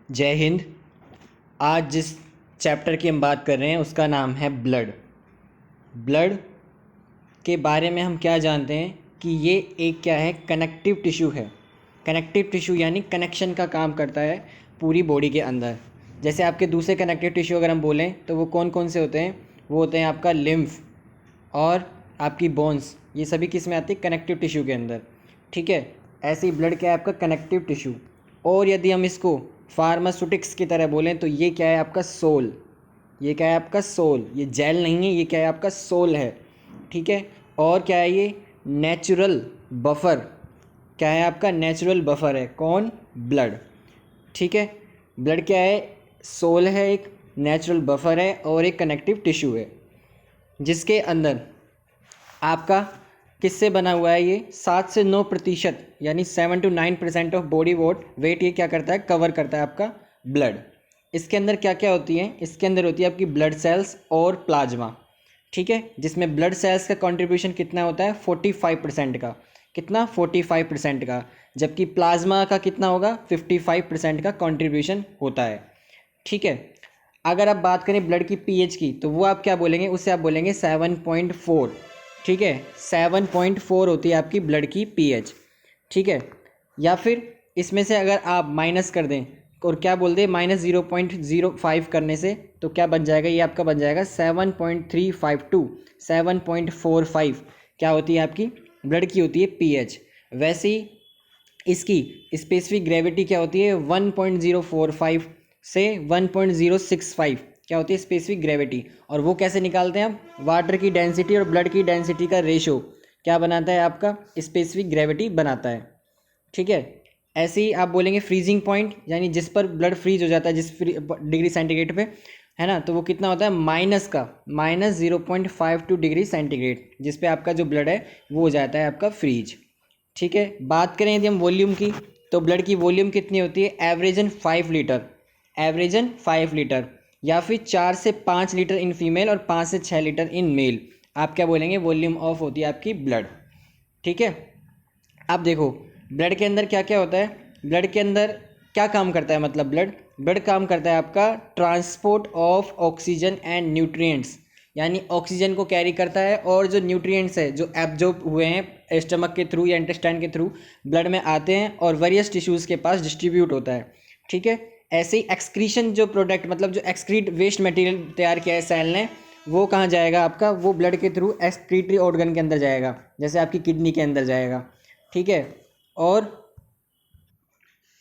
जय हिंद। आज जिस चैप्टर की हम बात कर रहे हैं उसका नाम है ब्लड। ब्लड के बारे में हम क्या जानते हैं कि ये एक क्या है, कनेक्टिव टिश्यू है। कनेक्टिव टिश्यू यानी कनेक्शन का काम करता है पूरी बॉडी के अंदर। जैसे आपके दूसरे कनेक्टिव टिश्यू अगर हम बोलें तो वो कौन कौन से होते हैं, वो होते हैं आपका लिम्फ और आपकी बोन्स। ये सभी किस में आती है, कनेक्टिव टिश्यू के अंदर। ठीक है, ऐसे ही ब्लड क्या है आपका कनेक्टिव टिश्यू। और यदि हम इसको फार्मास्यूटिक्स की तरह बोलें तो ये क्या है आपका सोल। ये क्या है आपका सोल, ये जेल नहीं है, ये क्या है आपका सोल है। ठीक है, और क्या है ये नेचुरल बफर। क्या है आपका नेचुरल बफर है, कौन, ब्लड। ठीक है, ब्लड क्या है, सोल है, एक नेचुरल बफर है और एक कनेक्टिव टिश्यू है जिसके अंदर आपका किससे बना हुआ है, ये 7 से 9% यानी 7 to 9% ऑफ बॉडी वेट ये क्या करता है, कवर करता है आपका ब्लड। इसके अंदर क्या क्या होती है, इसके अंदर होती है आपकी ब्लड सेल्स और प्लाज्मा। ठीक है, जिसमें ब्लड सेल्स का कंट्रीब्यूशन कितना होता है, 45% का। कितना, 45% का। जबकि प्लाज्मा का कितना होगा, 55% का कंट्रीब्यूशन होता है। ठीक है, अगर आप बात करें ब्लड की पीएच की तो वो आप क्या बोलेंगे, उससे आप बोलेंगे 7.4। ठीक है, 7.4 होती है आपकी ब्लड की पीएच। ठीक है, या फिर इसमें से अगर आप माइनस कर दें और क्या बोल दें, -0.05 करने से तो क्या बन जाएगा, ये आपका बन जाएगा 7.352, 7.45 क्या होती है आपकी ब्लड की होती है पीएच। वैसे ही इसकी स्पेसिफिक ग्रेविटी क्या होती है, 1.045 से 1.065 क्या होती है स्पेसिफिक ग्रेविटी। और वो कैसे निकालते हैं हम, वाटर की डेंसिटी और ब्लड की डेंसिटी का रेशो क्या बनाता है आपका, स्पेसिफिक ग्रेविटी बनाता है। ठीक है, ऐसे ही आप बोलेंगे फ्रीजिंग पॉइंट, यानी जिस पर ब्लड फ्रीज हो जाता है जिस डिग्री सेंटीग्रेड पे, है ना, तो वो कितना होता है, -0.52 डिग्री सेंटीग्रेड, जिस पे आपका जो ब्लड है वो हो जाता है आपका फ्रीज। ठीक है, बात करें यदि हम वॉल्यूम की तो ब्लड की वॉल्यूम कितनी होती है, एवरेजन 5 लीटर, एवरेजन 5 लीटर, या फिर 4 से 5 लीटर इन फीमेल और 5 से 6 लीटर इन मेल। आप क्या बोलेंगे, वॉल्यूम ऑफ होती है आपकी ब्लड। ठीक है, अब देखो ब्लड के अंदर क्या क्या होता है, ब्लड के अंदर क्या काम करता है, मतलब ब्लड ब्लड काम करता है आपका transport of oxygen and nutrients, यानी ऑक्सीजन को कैरी करता है और जो न्यूट्रिएंट्स है जो एब्जॉर्ब हुए हैं स्टमक के थ्रू या इंटेस्टाइन के थ्रू ब्लड में आते हैं और वेरियस टिश्यूज़ के पास डिस्ट्रीब्यूट होता है। ठीक है, ऐसे ही एक्सक्रीशन जो प्रोडक्ट मतलब जो एक्सक्रीट वेस्ट मटेरियल तैयार किया है सेल ने, वो कहाँ जाएगा आपका, वो ब्लड के थ्रू एक्सक्रीटरी ऑर्गन के अंदर जाएगा, जैसे आपकी किडनी के अंदर जाएगा। ठीक है, और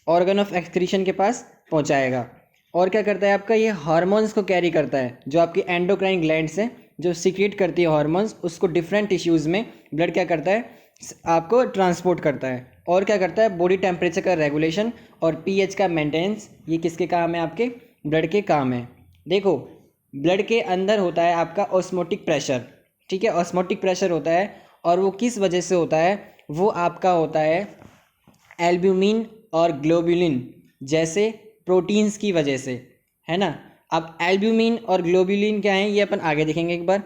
ऑर्गन ऑफ एक्सक्रीशन के पास पहुंचाएगा। और क्या करता है आपका, ये हार्मोन्स को कैरी करता है, जो आपकी एंडोक्राइन ग्लैंड्स हैं जो सीक्रेट करती है हार्मोन्स, उसको डिफरेंट टिश्यूज़ में ब्लड क्या करता है, आपको ट्रांसपोर्ट करता है। और क्या करता है, बॉडी टेम्परेचर का रेगुलेशन और पीएच का मेंटेनेंस, ये किसके काम है, आपके ब्लड के काम है। देखो ब्लड के अंदर होता है आपका ऑस्मोटिक प्रेशर। ठीक है, ऑस्मोटिक प्रेशर होता है और वो किस वजह से होता है, वो आपका होता है एल्ब्यूमिन और ग्लोबुलिन जैसे प्रोटीन्स की वजह से, है ना। अब एल्ब्यूमिन और ग्लोबुलिन क्या है, ये अपन आगे देखेंगे एक बार।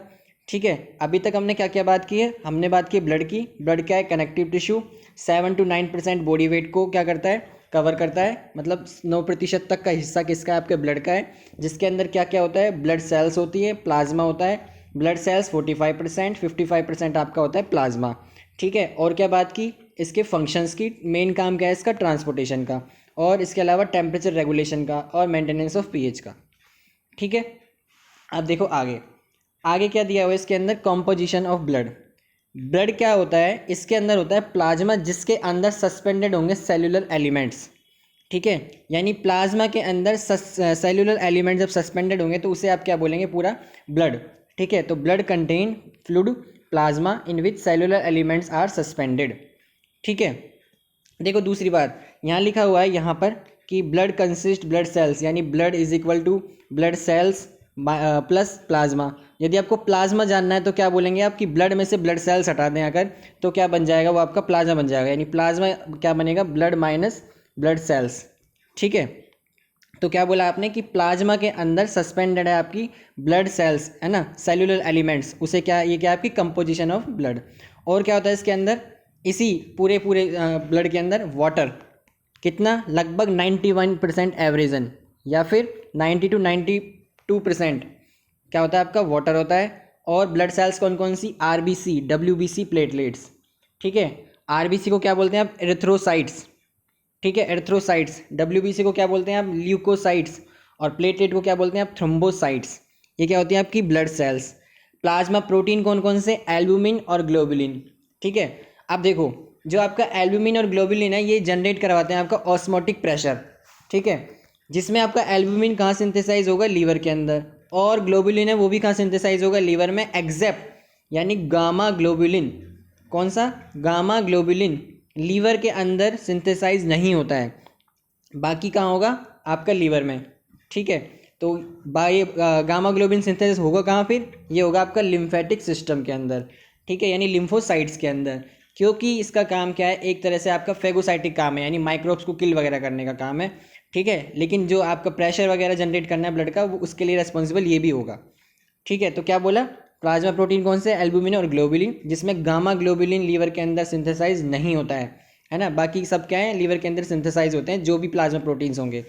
ठीक है, अभी तक हमने क्या क्या बात की है, हमने बात की ब्लड की। ब्लड क्या है, connective tissue, 7 to 9% body weight को क्या करता है, कवर करता है, मतलब 9% तक का हिस्सा किसका है, आपके ब्लड का है। जिसके अंदर क्या क्या होता है, ब्लड सेल्स होती है, प्लाज्मा होता है। ब्लड सेल्स 45%, 55% आपका होता है प्लाज्मा। ठीक है, और क्या बात की इसके फंक्शंस की, मेन काम क्या है इसका, ट्रांसपोर्टेशन का, और इसके अलावा टेम्परेचर रेगुलेशन का और मेंटेनेंस ऑफ पीएच का। ठीक है, अब देखो आगे आगे क्या दिया हुआ है इसके अंदर, कॉम्पोजिशन ऑफ ब्लड। ब्लड क्या होता है, इसके अंदर होता है प्लाज्मा जिसके अंदर सस्पेंडेड होंगे सेल्यूलर एलिमेंट्स। ठीक है, यानी प्लाज्मा के अंदर सेल्यूलर एलिमेंट जब सस्पेंडेड होंगे तो उसे आप क्या बोलेंगे, पूरा ब्लड। ठीक है, तो blood contain fluid plasma in which cellular elements are suspended. ठीक है, देखो दूसरी बात यहाँ लिखा हुआ है यहाँ पर कि ब्लड कंसिस्ट ब्लड सेल्स, यानी blood is equal to blood cells plus plasma. यदि आपको प्लाज्मा जानना है तो क्या बोलेंगे आप, कि ब्लड में से ब्लड सेल्स हटा दें अगर, तो क्या बन जाएगा, वो आपका प्लाज्मा बन जाएगा, यानी प्लाज्मा क्या बनेगा, ब्लड माइनस ब्लड सेल्स। ठीक है, तो क्या बोला आपने कि प्लाज्मा के अंदर सस्पेंडेड है आपकी ब्लड सेल्स, है ना, सेल्यूलर एलिमेंट्स, उसे क्या, ये क्या आपकी कंपोजिशन ऑफ ब्लड। और क्या होता है इसके अंदर, इसी पूरे ब्लड के अंदर वाटर कितना, लगभग 91% एवरेजन, या फिर 90 to 92% क्या होता है आपका, वाटर होता है। और ब्लड सेल्स कौन कौन सी, आरबीसी, डब्ल्यूबीसी, प्लेटलेट्स। ठीक है, आरबीसी को क्या बोलते हैं आप, एरिथ्रोसाइट्स। ठीक है, एरिथ्रोसाइट्स। डब्ल्यूबीसी को क्या बोलते हैं आप, ल्यूकोसाइट्स। और प्लेटलेट को क्या बोलते हैं आप, थ्रोम्बोसाइट्स। ये क्या होती है आपकी ब्लड सेल्स। प्लाज्मा प्रोटीन कौन कौन से, एल्बुमिन और ग्लोबुलिन। ठीक है, अब देखो जो आपका एल्बुमिन और ग्लोबुलिन है ये जनरेट करवाते हैं आपका ऑस्मोटिक प्रेशर। ठीक है, जिसमें आपका एल्बुमिन कहाँ सिंथेसाइज होगा, लीवर के अंदर, और ग्लोबुलिन है वो भी कहाँ सिंथेसाइज होगा, लीवर में, एक्सेप्ट यानी गामा ग्लोबुलिन। कौन सा, गामा ग्लोबुलिन लीवर के अंदर सिंथेसाइज नहीं होता है, बाकी कहाँ होगा, आपका लीवर में। ठीक है, तो बाय गामा ग्लोबुलिन सिंथेसिस होगा कहाँ, फिर ये होगा आपका लिम्फेटिक सिस्टम के अंदर। ठीक है, यानी लिम्फोसाइट्स के अंदर, क्योंकि इसका काम क्या है, एक तरह से आपका फेगोसाइटिक काम है, यानी माइक्रोब्स को किल वगैरह करने का काम है। ठीक है, लेकिन जो आपका प्रेशर वगैरह जनरेट करना है ब्लड का, वो उसके लिए रेस्पॉन्सिबल ये भी होगा। ठीक है, तो क्या बोला, प्लाज्मा प्रोटीन कौन से, एल्बुमिन और ग्लोबुलिन, जिसमें गामा ग्लोबुलिन लीवर के अंदर सिंथेसाइज नहीं होता है ना, बाकी सब क्या है, लीवर के अंदर सिंथेसाइज होते हैं जो भी प्लाज्मा प्रोटीन्स होंगे।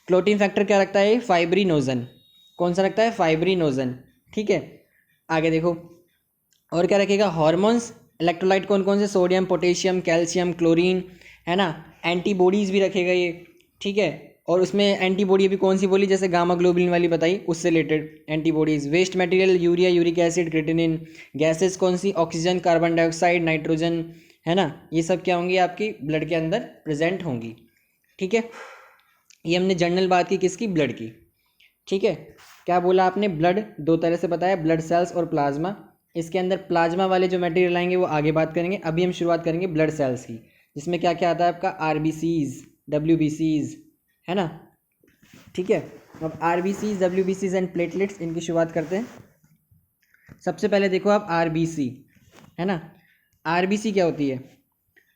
क्लोटिन फैक्टर क्या रखता है, फाइब्रिनोजन। कौन सा रखता है, फाइब्रिनोजन। ठीक है, आगे देखो और क्या रखेगा, हार्मोन्स, इलेक्ट्रोलाइट कौन कौन से, सोडियम, पोटेशियम, कैल्शियम, क्लोरीन, है ना। एंटीबॉडीज़ भी रखेगा ये। ठीक है, और उसमें एंटीबॉडी भी कौन सी बोली, जैसे गामा ग्लोबुलिन वाली बताई, उससे related antibodies. Waste material, urea, uric acid, creatinine. Gases कौन सी, ऑक्सीजन, कार्बन डाइऑक्साइड, नाइट्रोजन, है ना, ये सब क्या होंगी आपकी ब्लड के अंदर प्रेजेंट होंगी। ठीक है, ये हमने जनरल बात की किसकी, ब्लड की। ठीक है, क्या बोला आपने, ब्लड दो तरह से बताया, ब्लड सेल्स और प्लाज्मा। इसके अंदर प्लाज्मा वाले जो मटेरियल आएंगे वो आगे बात करेंगे, अभी हम शुरुआत करेंगे ब्लड सेल्स की, जिसमें क्या क्या आता है आपका, आरबीसीज, डब्ल्यूबीसीज, है ना। ठीक है, अब आरबीसीज, डब्ल्यूबीसीज एंड प्लेटलेट्स, इनकी शुरुआत करते हैं। सबसे पहले देखो आप आरबीसी, है ना। आरबीसी क्या होती है,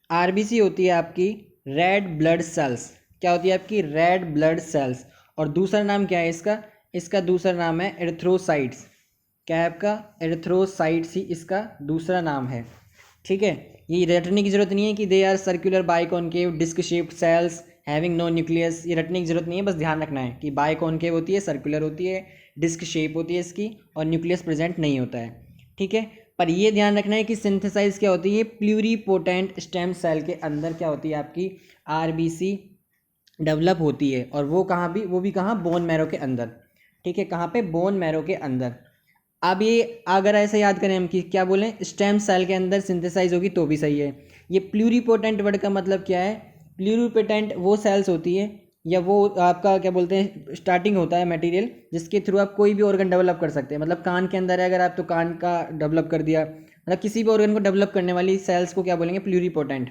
आरबीसी होती है आपकी रेड ब्लड सेल्स। क्या होती है आपकी, रेड ब्लड सेल्स। और दूसरा नाम क्या है इसका, इसका दूसरा नाम है एरिथ्रोसाइट्स। क्या है आपका, एरिथ्रोसाइट्स ही इसका दूसरा नाम है। ठीक है, ये रटने की जरूरत नहीं है कि they are circular biconcave disc shaped cells having no nucleus, ये रटने की जरूरत नहीं है, बस ध्यान रखना है कि बाइकॉनकेव होती है, सर्कुलर होती है, डिस्क शेप होती है इसकी, और न्यूक्लियस प्रेजेंट नहीं होता है। ठीक है, पर ये ध्यान रखना है कि सिंथेसाइज क्या होती है, प्लूरीपोटेंट स्टेम सेल के अंदर क्या होती है आपकी, आरबीसी डेवलप होती है। और वो कहाँ भी, वो भी कहाँ, बोन मैरो के अंदर। ठीक है, कहाँ पे, बोन मैरो के अंदर। अब ये अगर ऐसे याद करें हम कि क्या बोलें, स्टेम सेल के अंदर सिंथेसाइज होगी तो भी सही है। ये प्लूरीपोटेंट वर्ड का मतलब क्या है, प्लूरीपोटेंट वो सेल्स होती है, या वो आपका क्या बोलते हैं, स्टार्टिंग होता है मटेरियल जिसके थ्रू आप कोई भी ऑर्गन डेवलप कर सकते हैं। मतलब कान के अंदर है अगर आप, तो कान का डेवलप कर दिया, मतलब किसी भी ऑर्गन को डेवलप करने वाली सेल्स को क्या बोलेंगे, प्लूरीपोटेंट।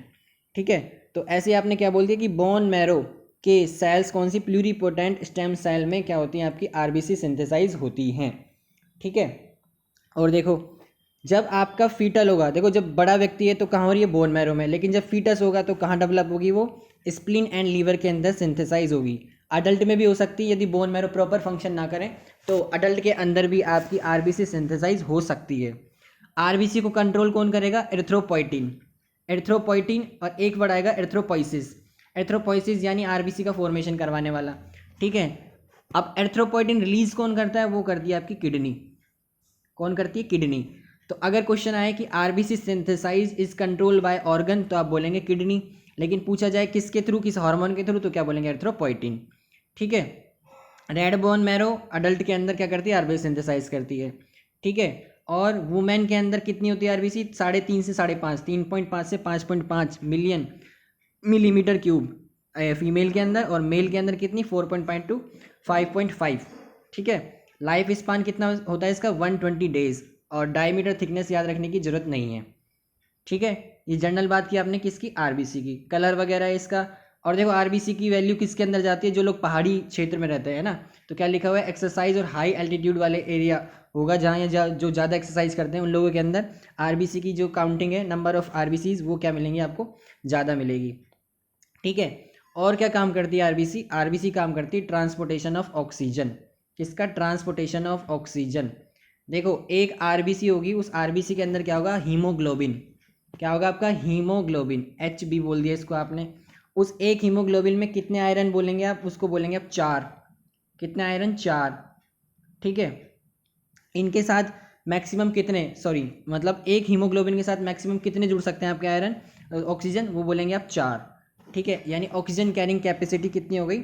ठीक है, तो ऐसे आपने क्या बोल दिया कि बोन मैरो के सेल्स कौन सी, प्लूरीपोटेंट स्टेम सेल में क्या होती हैं आपकी, आरबीसी सिंथेसाइज होती हैं। ठीक है, और देखो जब आपका फीटल होगा, देखो जब बड़ा व्यक्ति है तो कहाँ हो रही है, बोन मैरो में, लेकिन जब फीटस होगा तो कहाँ डेवलप होगी, वो स्प्लीन एंड लीवर के अंदर सिंथेसाइज होगी। अडल्ट में भी हो सकती है, यदि बोन मैरो प्रॉपर फंक्शन ना करें तो अडल्ट के अंदर भी आपकी आरबीसी सिंथेसाइज हो सकती है। आरबीसी को कंट्रोल कौन करेगा, एरिथ्रोपोइटिन। एरिथ्रोपोइटिन, और एक वर्ड आएगा एरिथ्रोपोइसिस। एरिथ्रोपोइसिस यानी आरबीसी का फॉर्मेशन करवाने वाला। ठीक है, अब एरिथ्रोपोइटिन रिलीज कौन करता है, वो करती है आपकी किडनी। कौन करती है, किडनी। तो अगर क्वेश्चन आए कि RBC synthesize is control by organ, तो आप बोलेंगे किडनी। लेकिन पूछा जाए किसके थ्रू, किस हार्मोन के थ्रू, तो क्या बोलेंगे, एरिथ्रोपोइटिन। ठीक है, रेड बोन मैरो अडल्ट के अंदर क्या करती है, आरबीसी सिंथेसाइज करती है। ठीक है, और वुमेन के अंदर कितनी होती है आरबीसी, 3.5 से 5.5, 3.5 से 5.5 मिलियन मिलीमीटर क्यूब फीमेल के अंदर, और मेल के अंदर कितनी, 4.5 टू 5.5। ठीक है, लाइफ स्पान कितना होता है इसका, 120 डेज, और डायमीटर थिकनेस याद रखने की जरूरत नहीं है। ठीक है, ये जनरल बात की आपने किसकी, आरबीसी की। कलर वगैरह है इसका, और देखो आरबीसी की वैल्यू किसके अंदर जाती है, जो लोग पहाड़ी क्षेत्र में रहते हैं ना, तो क्या लिखा हुआ है, एक्सरसाइज और हाई एल्टीट्यूड वाले एरिया होगा, जहाँ या जो ज़्यादा एक्सरसाइज करते हैं उन लोगों के अंदर आरबीसी की जो काउंटिंग है, नंबर ऑफ आरबीसीज, वो क्या मिलेंगी आपको, ज़्यादा मिलेगी। ठीक है, और क्या काम करती है आरबीसी, आरबीसी काम करती है ट्रांसपोर्टेशन ऑफ ऑक्सीजन। किसका, ट्रांसपोर्टेशन ऑफ ऑक्सीजन। देखो एक आरबीसी होगी, उस आरबीसी के अंदर क्या होगा, हीमोग्लोबिन। क्या होगा आपका, हीमोग्लोबिन, एच बी बोल दिया इसको आपने। उस एक हीमोग्लोबिन में कितने आयरन बोलेंगे आप, उसको बोलेंगे आप 4। कितने आयरन, 4। ठीक है, इनके साथ मैक्सिमम कितने, सॉरी मतलब एक हीमोग्लोबिन के साथ मैक्सिमम कितने जुड़ सकते हैं आपके आयरन, ऑक्सीजन, वो बोलेंगे आप 4। ठीक है, यानी ऑक्सीजन कैरिंग कैपेसिटी कितनी हो गई,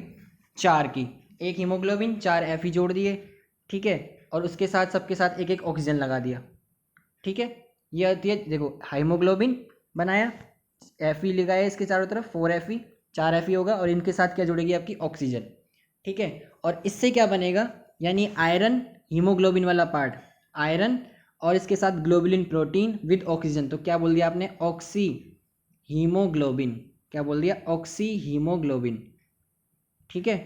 4 की। एक हीमोग्लोबिन 4 Fe जोड़ दिए, ठीक है, और उसके साथ सबके साथ एक एक ऑक्सीजन लगा दिया। ठीक है, ये होती है, देखो हीमोग्लोबिन बनाया, Fe लगाया इसके चारों तरफ, 4 Fe, 4 Fe होगा, और इनके साथ क्या जुड़ेगी आपकी, ऑक्सीजन। ठीक है, और इससे क्या बनेगा, यानी आयरन हीमोग्लोबिन वाला पार्ट, आयरन और इसके साथ ग्लोबुलिन प्रोटीन विद ऑक्सीजन, तो क्या बोल दिया आपने, ऑक्सी हीमोग्लोबिन। क्या बोल दिया, ऑक्सी हीमोग्लोबिन। ठीक है,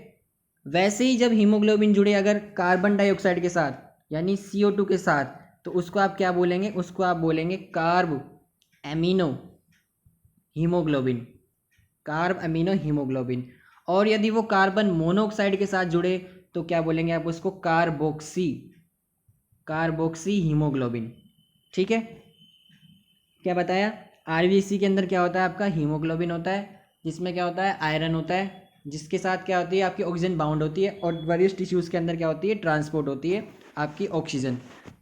वैसे ही जब हीमोग्लोबिन जुड़े अगर कार्बन डाइऑक्साइड के साथ, यानी CO2 के साथ, तो उसको आप क्या बोलेंगे, उसको आप बोलेंगे carb amino haemoglobin, carb amino haemoglobin. और यदि वो कार्बन मोनोऑक्साइड के साथ जुड़े तो क्या बोलेंगे आप उसको, कार्बोक्सी, कार्बोक्सी हीमोग्लोबिन। ठीक है, क्या बताया, आरबीसी के अंदर क्या होता है आपका, हीमोग्लोबिन होता है, जिसमें क्या होता है, आयरन होता है, जिसके साथ क्या होती है आपकी ऑक्सीजन बाउंड होती है, और वेरियस टिश्यूज़ के अंदर क्या होती है, ट्रांसपोर्ट होती है आपकी ऑक्सीजन।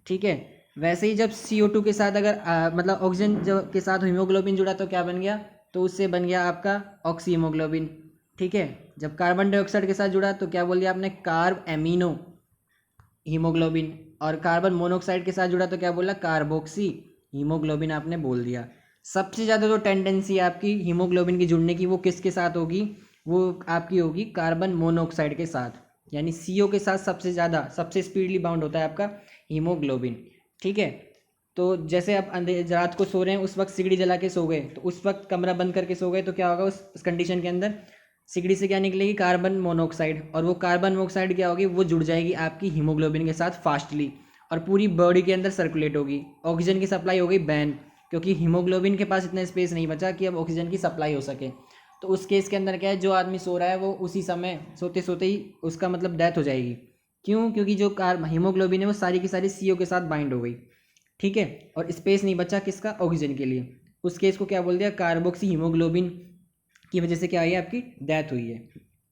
ठीक है, वैसे ही जब CO2 के साथ अगर मतलब ऑक्सीजन जब के साथ हीमोग्लोबिन जुड़ा तो क्या बन गया, तो उससे बन गया आपका ऑक्सी हीमोग्लोबिन। ठीक है, जब कार्बन डाइऑक्साइड के साथ जुड़ा तो क्या बोल दिया आपने, कार्ब एमिनो हीमोग्लोबिन, और कार्बन मोनोऑक्साइड के साथ जुड़ा तो क्या बोला, कार्बोक्सी हीमोग्लोबिन आपने बोल दिया। सबसे ज़्यादा जो टेंडेंसी है आपकी हीमोग्लोबिन की जुड़ने की, वो किसके साथ होगी, वो आपकी होगी कार्बन मोनोऑक्साइड के साथ, यानी CO के साथ सबसे ज़्यादा, सबसे स्पीडली बाउंड होता है आपका हीमोग्लोबिन। ठीक है, तो जैसे आप रात को सो रहे हैं, उस वक्त सिगड़ी जला के सो गए, तो उस वक्त कमरा बंद करके सो गए, तो क्या होगा उस कंडीशन के अंदर, सिगड़ी से क्या निकलेगी, कार्बन मोनोऑक्साइड, और वो कार्बन मोनोऑक्साइड क्या होगी, वो जुड़ जाएगी आपकी हीमोग्लोबिन के साथ फास्टली, और पूरी बॉडी के अंदर सर्कुलेट होगी, ऑक्सीजन की सप्लाई हो गई बैन, क्योंकि हीमोग्लोबिन के पास इतना स्पेस नहीं बचा कि अब ऑक्सीजन की सप्लाई हो सके। तो उस केस के अंदर क्या है, जो आदमी सो रहा है वो उसी समय सोते सोते ही उसका मतलब डेथ हो जाएगी। क्यों, क्योंकि जो हीमोग्लोबिन है वो सारी की सारी CO के साथ बाइंड हो गई। ठीक है, और स्पेस नहीं बचा किसका, ऑक्सीजन के लिए। उस केस को क्या बोल दिया, कार्बोक्सी हीमोग्लोबिन की वजह से क्या हुई है, आपकी डेथ हुई है।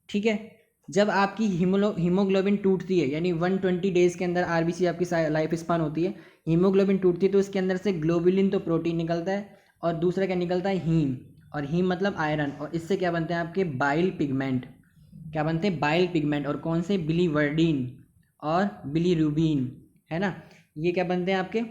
ठीक है, जब आपकी हीमोग्लोबिन टूटती है, यानी 120 डेज़ के अंदर आरबीसी आपकी लाइफ स्पान होती है, हीमोग्लोबिन टूटती है तो उसके अंदर से ग्लोबुलिन तो प्रोटीन निकलता है, और दूसरा क्या निकलता है, हीम, और हीम मतलब आयरन, और इससे क्या बनते हैं आपके बाइल पिगमेंट। क्या बनते हैं, बाइल पिगमेंट, और कौन से, बिलीवर्डिन और बिलीरुबिन, है ना, ये क्या बनते हैं आपके,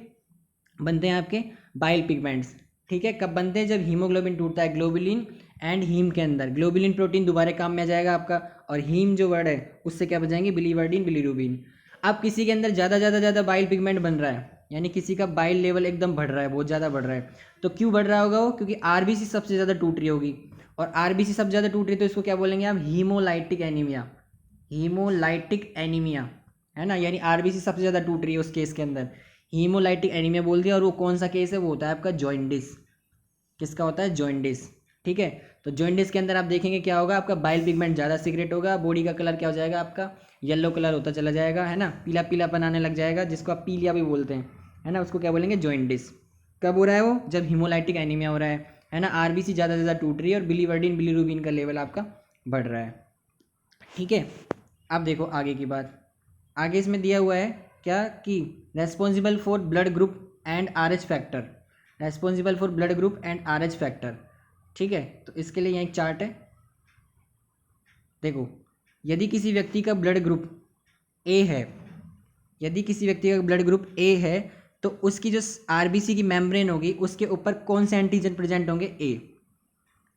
बनते हैं आपके बाइल पिगमेंट्स। ठीक है, कब बनते हैं, जब हीमोग्लोबिन टूटता है ग्लोबुलिन एंड हीम के अंदर, ग्लोबुलिन प्रोटीन दोबारा काम में आ जाएगा आपका, और हीम जो वर्ड है उससे क्या बन बिलीवर्डिन बिलीरुबिन। अब किसी के अंदर ज़्यादा बाइल पिगमेंट बन रहा है, यानी किसी का बाइल लेवल एकदम बढ़ रहा है, बहुत ज़्यादा बढ़ रहा है, तो क्यों बढ़ रहा होगा वो, क्योंकि आरबीसी सबसे ज़्यादा टूट रही होगी, और आरबीसी सबसे ज़्यादा टूट रही तो इसको क्या बोलेंगे आप, हीमोलाइटिक एनीमिया, हीमोलाइटिक एनीमिया, है ना, यानी आरबीसी सबसे ज़्यादा टूट रही है उस केस के अंदर, हीमोलाइटिक एनीमिया बोल दिया। और वो कौन सा केस है, वो होता है आपका जॉइंडिस। किसका होता है, जॉइंडिस। ठीक है, तो जॉइंडिस के अंदर आप देखेंगे क्या होगा, आपका बाइल पिगमेंट ज़्यादा सीक्रेट होगा, बॉडी का कलर क्या हो जाएगा आपका, येलो कलर होता चला जाएगा, है ना, पीला पीला बनाने लग जाएगा, जिसको आप पीलिया भी बोलते हैं, है ना, उसको क्या बोलेंगे, जॉइंडिस। कब हो रहा है वो, जब हीमोलाइटिक एनीमिया हो रहा है ना, आरबीसी ज़्यादा से ज़्यादा टूट रही है, और बिलीवर्डिन बिलीरुबिन का लेवल आपका बढ़ रहा है। ठीक है, अब देखो आगे की बात, आगे इसमें दिया हुआ है क्या, कि responsible for blood group and RH factor, responsible for blood group and RH factor. ठीक है, तो इसके लिए यहाँ एक चार्ट है, देखो, यदि किसी व्यक्ति का ब्लड ग्रुप ए है, यदि किसी व्यक्ति का ब्लड ग्रुप ए है, तो उसकी जो आरबीसी की मेम्ब्रेन होगी उसके ऊपर कौन से एंटीजन प्रेजेंट होंगे, ए।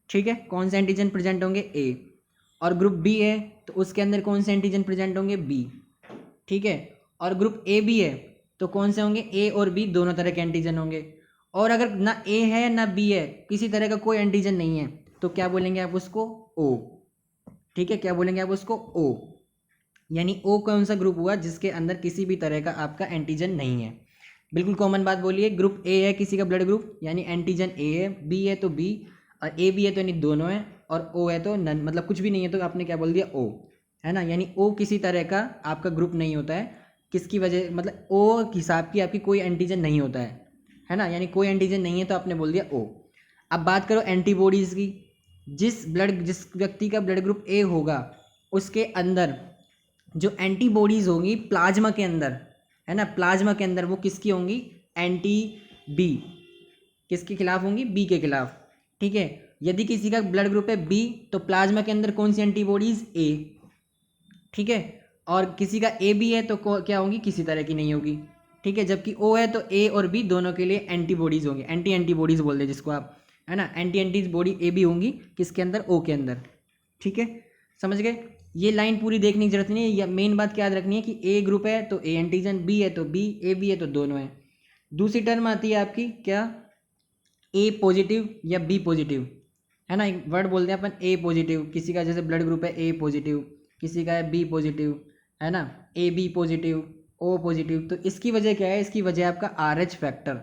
ठीक है, कौन से एंटीजन प्रेजेंट होंगे, ए। और ग्रुप बी है तो उसके अंदर कौन से एंटीजन प्रेजेंट होंगे, बी। ठीक है, और ग्रुप ए भी है तो कौन से होंगे, ए और बी दोनों तरह के एंटीजन होंगे। और अगर ना ए है ना बी है, किसी तरह का कोई एंटीजन नहीं है, तो क्या बोलेंगे आप उसको, ओ। ठीक है, क्या बोलेंगे आप उसको, ओ। यानी ओ कौन सा ग्रुप हुआ, जिसके अंदर किसी भी तरह का आपका एंटीजन नहीं है। बिल्कुल कॉमन बात बोलिए, ग्रुप ए है किसी का ब्लड ग्रुप, यानी एंटीजन ए है, बी है तो बी, और ए बी है तो यानी दोनों है, और ओ है तो नन, मतलब कुछ भी नहीं है तो आपने क्या बोल दिया, ओ, है ना, यानी ओ किसी तरह का आपका ग्रुप नहीं होता है, किसकी वजह, मतलब ओ हिसाब की आपकी कोई एंटीजन नहीं होता है ना, यानी कोई एंटीजन नहीं है तो आपने बोल दिया ओ। अब बात करो एंटीबॉडीज़ की, जिस व्यक्ति का ब्लड ग्रुप ए होगा उसके अंदर जो एंटीबॉडीज़ होंगी प्लाज्मा के अंदर, है ना, प्लाज्मा के अंदर वो किसकी होंगी, एंटी बी, किसके खिलाफ होंगी, बी के खिलाफ। ठीक है, यदि किसी का ब्लड ग्रुप है बी तो प्लाज्मा के अंदर कौन सी एंटीबॉडीज़, ए। ठीक है, और किसी का ए बी है तो क्या होंगी, किसी तरह की नहीं होगी। ठीक है, जबकि ओ है तो ए और बी दोनों के लिए एंटीबॉडीज़ होंगी, एंटीबॉडीज़ बोल दे जिसको आप, है ना, एंटीबॉडी ए बी होंगी किसके अंदर, ओ के अंदर। ठीक है, समझ गए। ये लाइन पूरी देखने की जरूरत नहीं है, या मेन बात क्या याद रखनी है कि ए ग्रुप है तो ए एंटीजन, बी है तो बी, ए बी है तो दोनों है। दूसरी टर्म आती है आपकी क्या, ए पॉजिटिव या बी पॉजिटिव, है ना, एक वर्ड बोलते हैं अपन ए पॉजिटिव, किसी का जैसे ब्लड ग्रुप है ए पॉजिटिव, किसी का है बी पॉजिटिव, है ना, A B positive, O positive. तो इसकी वजह क्या है, इसकी वजह है आपका आर एच फैक्टर।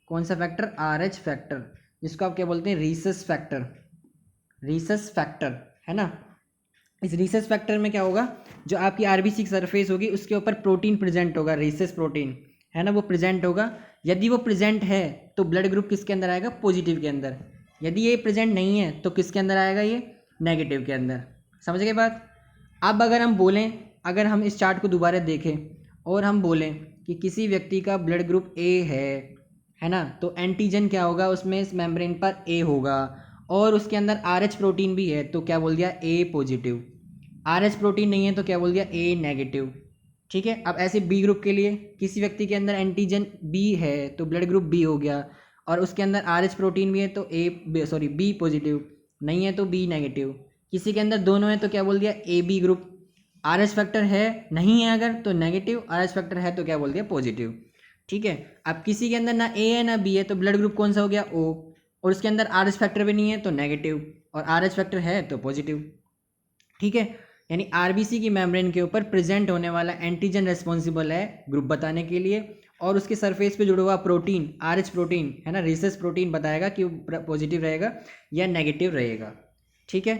कौन सा फैक्टर, आर एच फैक्टर, जिसको आप क्या बोलते हैं, रीसस फैक्टर, रीसस फैक्टर, है ना। इस रीसस फैक्टर में क्या होगा, जो आपकी आरबीसी की सरफेस होगी उसके ऊपर प्रोटीन प्रेजेंट होगा, रीसस प्रोटीन, है ना, वो प्रेजेंट होगा। यदि वो प्रेजेंट है तो ब्लड ग्रुप किसके अंदर आएगा, पॉजिटिव के अंदर। यदि ये प्रेजेंट नहीं है तो किसके अंदर आएगा, ये नेगेटिव के अंदर। समझ गए बात। अब अगर हम बोलें, अगर हम इस चार्ट को दोबारा देखें और हम बोलें कि किसी व्यक्ति का ब्लड ग्रुप ए है ना, तो एंटीजन क्या होगा उसमें, इस मेम्ब्रेन पर ए होगा, और उसके अंदर आर एच प्रोटीन भी है तो क्या बोल दिया, ए पॉजिटिव। आर एच प्रोटीन नहीं है तो क्या बोल दिया, ए नेगेटिव। ठीक है, अब ऐसे बी ग्रुप के लिए, किसी व्यक्ति के अंदर एंटीजन बी है तो ब्लड ग्रुप बी हो गया, और उसके अंदर आर एच प्रोटीन भी है तो बी पॉजिटिव, नहीं है तो बी नेगेटिव। किसी के अंदर दोनों है तो क्या बोल दिया, A B group. R H factor है, नहीं है अगर तो नेगेटिव, आर एच फैक्टर है तो क्या बोल दिया, पॉजिटिव। ठीक है, अब किसी के अंदर ना ए है ना बी है तो ब्लड ग्रुप कौन सा हो गया, ओ, और उसके अंदर आर एच फैक्टर भी नहीं है तो नेगेटिव, और आर एच फैक्टर है तो पॉजिटिव। ठीक है, यानी आरबीसी की मेम्ब्रेन के ऊपर प्रेजेंट होने वाला एंटीजन रेस्पॉन्सिबल है ग्रुप बताने के लिए, और उसके सरफेस पे जुड़ा हुआ प्रोटीन, आर एच प्रोटीन, है ना, रीसस प्रोटीन बताएगा कि वो पॉजिटिव रहेगा या नेगेटिव रहेगा। ठीक है,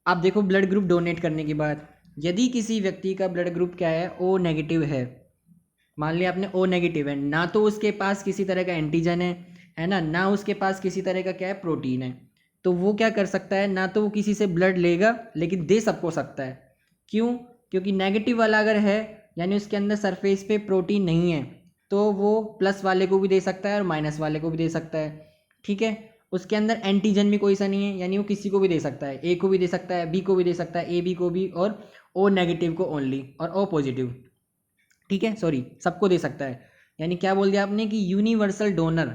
अब देखो ब्लड ग्रुप डोनेट करने की बात, यदि किसी व्यक्ति का ब्लड ग्रुप क्या है, ओ नेगेटिव है, मान लिया आपने ओ नेगेटिव है, ना तो उसके पास किसी तरह का एंटीजन है ना उसके पास किसी तरह का क्या है, प्रोटीन है, तो वो क्या कर सकता है, ना तो वो किसी से ब्लड लेगा लेकिन दे सबको सकता है। क्यों, क्योंकि नेगेटिव वाला अगर है यानी उसके अंदर सरफेस पे प्रोटीन नहीं है तो वो प्लस वाले को भी दे सकता है और माइनस वाले को भी दे सकता है। ठीक है, उसके अंदर एंटीजन भी कोई सा नहीं है यानी वो किसी को भी दे सकता है, ए को भी दे सकता है, बी को भी दे सकता है, ए बी को भी, और ओ नेगेटिव को ओनली, और ओ पॉजिटिव, ठीक है, सॉरी, सबको दे सकता है। यानी क्या बोल दिया आपने कि यूनिवर्सल डोनर,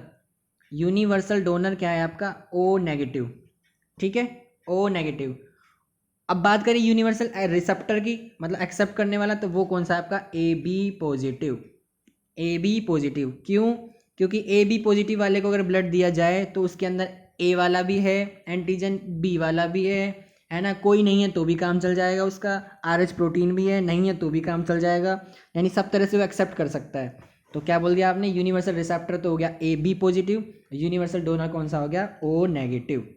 यूनिवर्सल डोनर क्या है आपका, ओ नेगेटिव। ठीक है, ओ नेगेटिव। अब बात करें यूनिवर्सल रिसेप्टर की, मतलब एक्सेप्ट करने वाला, तो वो कौन सा है आपका, A B positive, A B positive. क्यों, क्योंकि ए बी पॉजिटिव वाले को अगर ब्लड दिया जाए तो उसके अंदर ए वाला भी है एंटीजन, बी वाला भी है ना, कोई नहीं है तो भी काम चल जाएगा उसका, आर एच प्रोटीन भी है, नहीं है तो भी काम चल जाएगा, यानी सब तरह से वो एक्सेप्ट कर सकता है। तो क्या बोल दिया आपने, यूनिवर्सल रिसेप्टर तो हो गया A B positive, universal donor कौन सा हो गया, ओ नेगेटिव।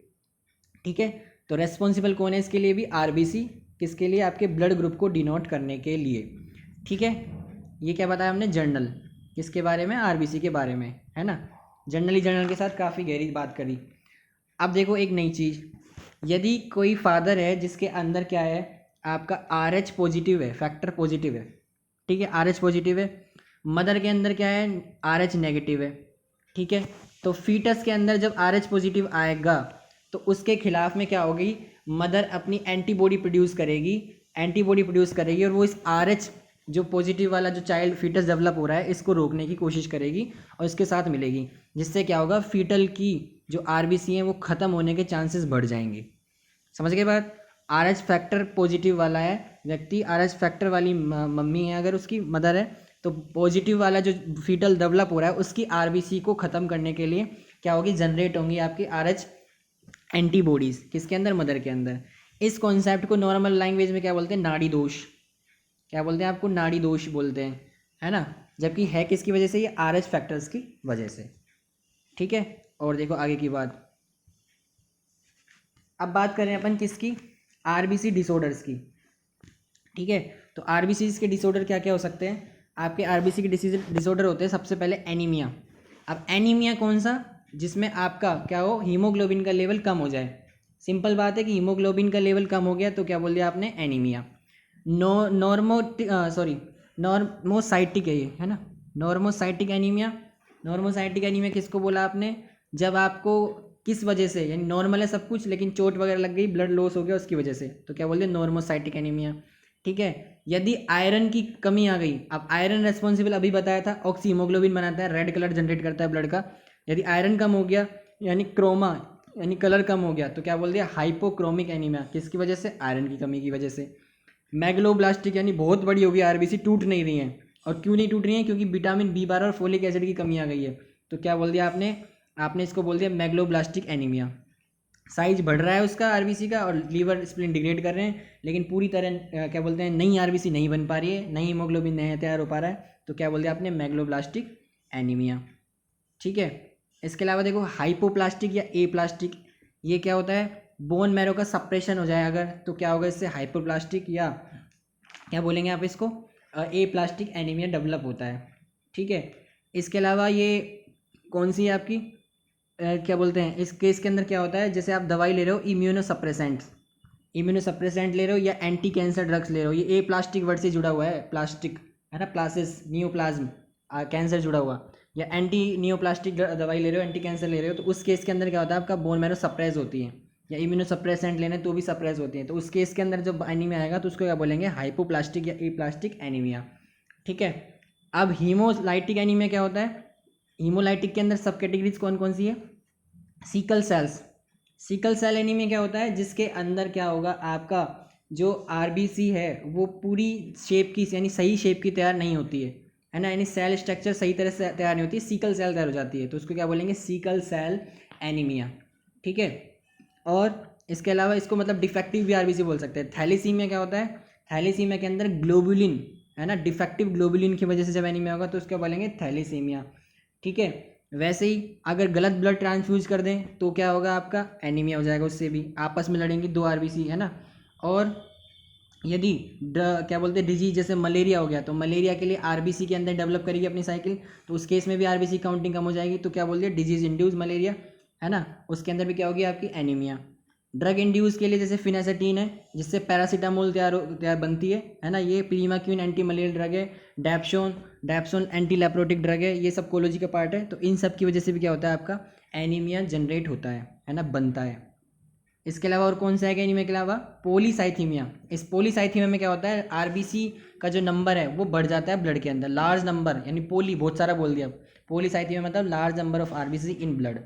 ठीक है, तो रेस्पॉन्सिबल कौन है इसके लिए भी, आरबीसी, किसके लिए, आपके ब्लड ग्रुप को डिनोट करने के लिए। ठीक है, ये क्या बताया हमने, जर्नल, किसके बारे में, आरबीसी के बारे में, है ना, जर्नल के साथ काफ़ी गहरी बात करी। अब देखो एक नई चीज़, यदि कोई फादर है जिसके अंदर क्या है, आपका आर एच पॉजिटिव है, फैक्टर पॉजिटिव है, ठीक है, आर एच पॉजिटिव है, मदर के अंदर क्या है, आर एच नेगेटिव है। ठीक है, तो फीटस के अंदर जब आर एच पॉजिटिव आएगा तो उसके खिलाफ में क्या होगी, मदर अपनी एंटीबॉडी प्रोड्यूस करेगी और वो इस आर एच जो पॉजिटिव वाला जो चाइल्ड फीटस डेवलप हो रहा है इसको रोकने की कोशिश करेगी और इसके साथ मिलेगी, जिससे क्या होगा, फीटल की जो आरबीसी हैं वो ख़त्म होने के चांसेस बढ़ जाएंगे। समझ गए बात। आर एच फैक्टर पॉजिटिव वाला है व्यक्ति, आर एच फैक्टर वाली मम्मी है अगर उसकी मदर है, तो पॉजिटिव वाला जो फीटल डेवलप हो रहा है उसकी आरबीसी को ख़त्म करने के लिए क्या होगी, जनरेट होंगी आपकी आर एच एंटीबॉडीज़, किसके अंदर, मदर के अंदर। इस कॉन्सेप्ट को नॉर्मल लैंग्वेज में क्या बोलते हैं, नाड़ी दोष, क्या बोलते हैं आपको, नाड़ी दोष बोलते हैं, है ना, जबकि है किसकी वजह से, ये आर एच फैक्टर्स की वजह से। ठीक है, और देखो आगे की बात, अब बात करें अपन किसकी, आरबीसी डिसऑर्डर्स की। ठीक है, तो आरबीसी के डिसऑर्डर क्या क्या हो सकते हैं, आपके आरबीसी के डिसऑर्डर होते हैं सबसे पहले एनीमिया। अब एनीमिया कौन सा, जिसमें आपका क्या हो, हीमोग्लोबिन का लेवल कम हो जाए, सिंपल बात है कि हीमोग्लोबिन का लेवल कम हो गया तो क्या बोल दिया आपने, एनीमिया। नॉर्मोसाइटिक है ना, नॉर्मोसाइटिक एनीमिया। नॉर्मोसाइटिक एनीमिया किसको बोला आपने, जब आपको किस वजह से, यानी नॉर्मल है सब कुछ लेकिन चोट वगैरह लग गई, ब्लड लॉस हो गया उसकी वजह से, तो क्या बोलते हैं, नॉर्मोसाइटिक एनीमिया। ठीक है। यदि आयरन की कमी आ गई, अब आयरन रेस्पॉन्सिबल अभी बताया था, ऑक्सी हीमोग्लोबिन बनाता है, रेड कलर जनरेट करता है ब्लड का। यदि आयरन कम हो गया यानी क्रोमा यानी कलर कम हो गया तो क्या बोल दिया, हाइपोक्रोमिक एनीमिया। किसकी वजह से, आयरन की कमी की वजह से। मैग्लोब्लास्टिक यानी बहुत बड़ी हो गई आरबीसी, टूट नहीं रही है। और क्यों नहीं टूट रही है, क्योंकि विटामिन B12 और फोलिक एसिड की कमी आ गई है। तो क्या बोल दिया आपने, आपने इसको बोल दिया मैग्लोब्लास्टिक एनीमिया। साइज बढ़ रहा है उसका आरबीसी का, और लीवर स्प्लीन डिग्रेड कर रहे हैं, लेकिन पूरी तरह क्या बोलते हैं, नई आरबीसी नहीं बन पा रही है, नई हीमोग्लोबिन नहीं तैयार हो पा रहा है, तो क्या बोल दिया आपने, मैग्लोब्लास्टिक एनीमिया। ठीक है। इसके अलावा देखो हाइपोप्लास्टिक या ए प्लास्टिक, ये क्या होता है, बोन मैरो का सप्रेशन हो जाए अगर, तो क्या होगा इससे, हाइपोप्लास्टिक या क्या बोलेंगे आप इसको, ए प्लास्टिक एनीमिया डेवलप होता है। ठीक है। इसके अलावा ये कौन सी है आपकी, क्या बोलते हैं, इस केस के अंदर क्या होता है, जैसे आप दवाई ले रहे हो इम्यूनोसप्रेसेंट ले रहे हो या एंटी कैंसर ड्रग्स ले रहे हो, ये ए प्लास्टिक वर्ड से जुड़ा हुआ है, प्लास्टिक है ना, प्लासिस नियोप्लाज्म, कैंसर जुड़ा हुआ, या एंटी नियोप्लास्टिक दवाई ले रहे हो, एंटी कैंसर ले रहे हो, तो उस केस के अंदर क्या होता है, आपका बोन मैरो सप्रेस होती है, या इम्यूनोसप्रेसेंट लेने तो भी सप्रेस होती है, तो उस केस के अंदर जब एनीमिया आएगा तो उसको क्या बोलेंगे, हाइपोप्लास्टिक या ए प्लास्टिक एनीमिया। ठीक है। अब हीमोलाइटिक एनीमिया क्या होता है, हीमोलाइटिक के अंदर सब कैटेगरीज कौन कौन सी है, सिकल सेल एनीमिया क्या होता है, जिसके अंदर क्या होगा, आपका जो आरबीसी है वो पूरी शेप की यानी सही शेप की तैयार नहीं होती है ना, यानी सेल स्ट्रक्चर सही तरह से तैयार नहीं होती, सिकल सेल तैयार हो जाती है, तो उसको क्या बोलेंगे, सिकल सेल एनीमिया। ठीक है। और इसके अलावा इसको मतलब डिफेक्टिव भी आरबीसी बोल सकते हैं। थैलेसीमिया क्या होता है, थैलेसीमिया के अंदर ग्लोबुलिन है ना, डिफेक्टिव ग्लोबुलिन की वजह से जब एनीमिया होगा तो उसको बोलेंगे थैलेसीमिया। ठीक है। वैसे ही अगर गलत ब्लड ट्रांसफ्यूज कर दें तो क्या होगा, आपका एनीमिया हो जाएगा, उससे भी आपस में लड़ेंगी दो आरबीसी है ना। और यदि क्या बोलते हैं, डिजीज जैसे मलेरिया हो गया, तो मलेरिया के लिए आरबीसी के अंदर डेवलप करेगी अपनी साइकिल, तो उस केस में भी आरबीसी काउंटिंग कम हो जाएगी, तो क्या बोल दिया, डिजीज इंड्यूस मलेरिया है ना, उसके अंदर भी क्या होगी, आपकी एनीमिया। ड्रग इंड्यूस के लिए जैसे फिनासेटीन है, जिससे पैरासीटामोल तैयार बनती है ना, ये प्रीमाक्यून एंटी मलेरियल ड्रग है। डैप्सोन एंटी लेप्रोटिक ड्रग है, ये सब कोलोजी का पार्ट है, तो इन सब की वजह से भी क्या होता है, आपका एनीमिया जनरेट होता है ना, बनता है। इसके अलावा और कौन सा है एनीमिया के अलावा, पोलीसाइथीमिया। इस पोलीसाइथीमिया में क्या होता है, आरबीसी का जो नंबर है वो बढ़ जाता है ब्लड के अंदर, लार्ज नंबर, यानी पोली बहुत सारा बोल दिया, पोलीसाइथीमिया मतलब large number of RBC in blood.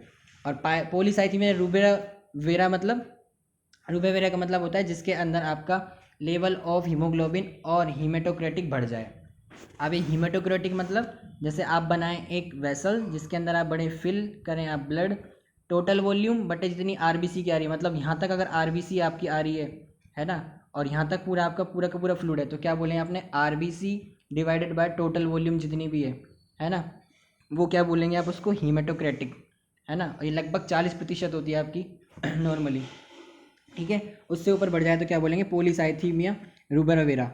और पोलीसाइथीमिया रूबेवेरा का मतलब होता है जिसके अंदर आपका लेवल ऑफ हीमोग्लोबिन और हीमेटोक्रेटिक बढ़ जाए। अब ये हीमेटोक्रेटिक मतलब, जैसे आप बनाएं एक वेसल जिसके अंदर आप बड़े फिल करें आप ब्लड, टोटल वॉल्यूम बटे जितनी आरबीसी की आ रही है, मतलब यहाँ तक अगर आरबीसी आपकी आ रही है ना, और यहाँ तक पूरा आपका पूरा का पूरा फ्लूइड है, तो क्या बोलें आपने, RBC divided by total volume जितनी भी है ना, वो क्या बोलेंगे आप उसको, हीमेटोक्रेटिक है ना। ये लगभग 40% होती है आपकी नॉर्मली। ठीक है। उससे ऊपर बढ़ जाए तो क्या बोलेंगे, पोलीसाइथीमिया रूबेरावेरा।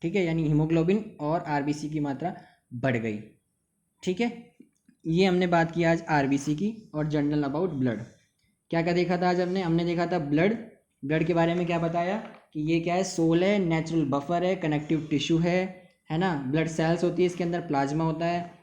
ठीक है, यानी हीमोग्लोबिन और आरबीसी की मात्रा बढ़ गई। ठीक है। ये हमने बात की आज आरबीसी की और जनरल अबाउट ब्लड। क्या क्या देखा था आज हमने देखा था ब्लड के बारे में क्या बताया कि ये क्या है, सोल है, नेचुरल बफर है, कनेक्टिव टिश्यू है ना, ब्लड सेल्स होती है, इसके अंदर प्लाज्मा होता है।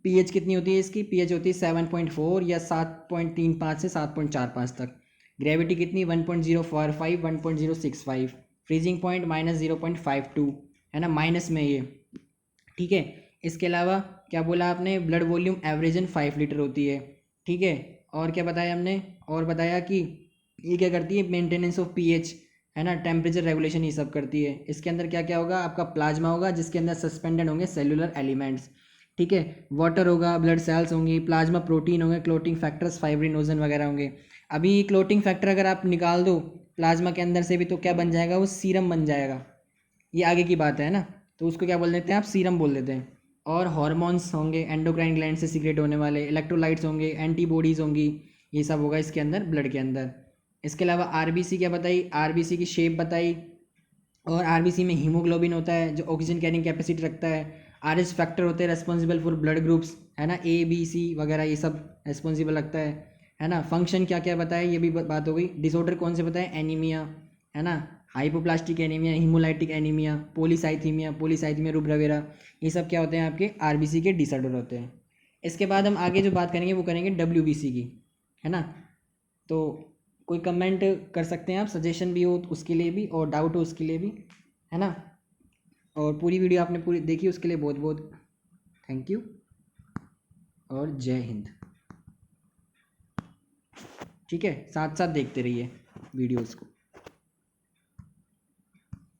पीएच कितनी होती है इसकी, पीएच होती है 7.4 या 7.35 से 7.45 तक। ग्रेविटी कितनी, 1.045 1.065। फ्रीजिंग पॉइंट -0.52 है ना, माइनस में ये। ठीक है। इसके अलावा क्या बोला आपने, ब्लड वॉल्यूम एवरेजन 5 लीटर होती है। ठीक है। और क्या बताया हमने, और बताया कि ये क्या करती है, मेंटेनेंस ऑफ पीएच है ना, टेम्परेचर रेगुलेशन ये सब करती है। इसके अंदर क्या क्या होगा, आपका प्लाज्मा होगा जिसके अंदर सस्पेंडेड होंगे सेलुलर एलिमेंट्स। ठीक है। वाटर होगा, ब्लड सेल्स होंगी, प्लाज्मा प्रोटीन होंगे, क्लोटिंग फैक्टर्स, फाइब्रिनोजन वगैरह होंगे। अभी क्लोटिंग फैक्टर अगर आप निकाल दो प्लाज्मा के अंदर से भी तो क्या बन जाएगा, वो सीरम बन जाएगा। ये आगे की बात है ना, तो उसको क्या बोल देते हैं आप, सीरम बोल देते हैं। और हार्मोन्स होंगे एंडोक्राइन ग्लैंड से सीक्रेट होने वाले, इलेक्ट्रोलाइट्स होंगे, एंटीबॉडीज़ होंगी, ये सब होगा इसके अंदर ब्लड के अंदर। इसके अलावा आरबीसी क्या बताई, आरबीसी की शेप बताई, और आरबीसी में हीमोग्लोबिन होता है जो ऑक्सीजन कैरिंग कैपेसिटी रखता है। आरएच फैक्टर होते हैं रेस्पॉन्सिबल फॉर ब्लड ग्रुप्स है ना, A B C वगैरह ये सब रेस्पॉन्सिबल रखता है है ना। फंक्शन क्या क्या बताया ये भी बात हो गई। डिसऑर्डर कौन से बताए, एनीमिया, है ना, hypoplastic anaemia, haemolytic anaemia, polycythaemia rubra vera, ये सब क्या होते हैं आपके आरबीसी के डिसऑर्डर होते हैं। इसके बाद हम आगे जो बात करेंगे वो करेंगे डब्ल्यूबीसी की, है ना। तो कोई कमेंट कर सकते हैं आप, सजेशन भी हो तो उसके लिए भी और डाउट हो उसके लिए भी, है ना। और पूरी वीडियो आपने पूरी देखी उसके लिए बहुत बहुत थैंक यू और जय हिंद। ठीक है, साथ साथ देखते रहिए वीडियोस को।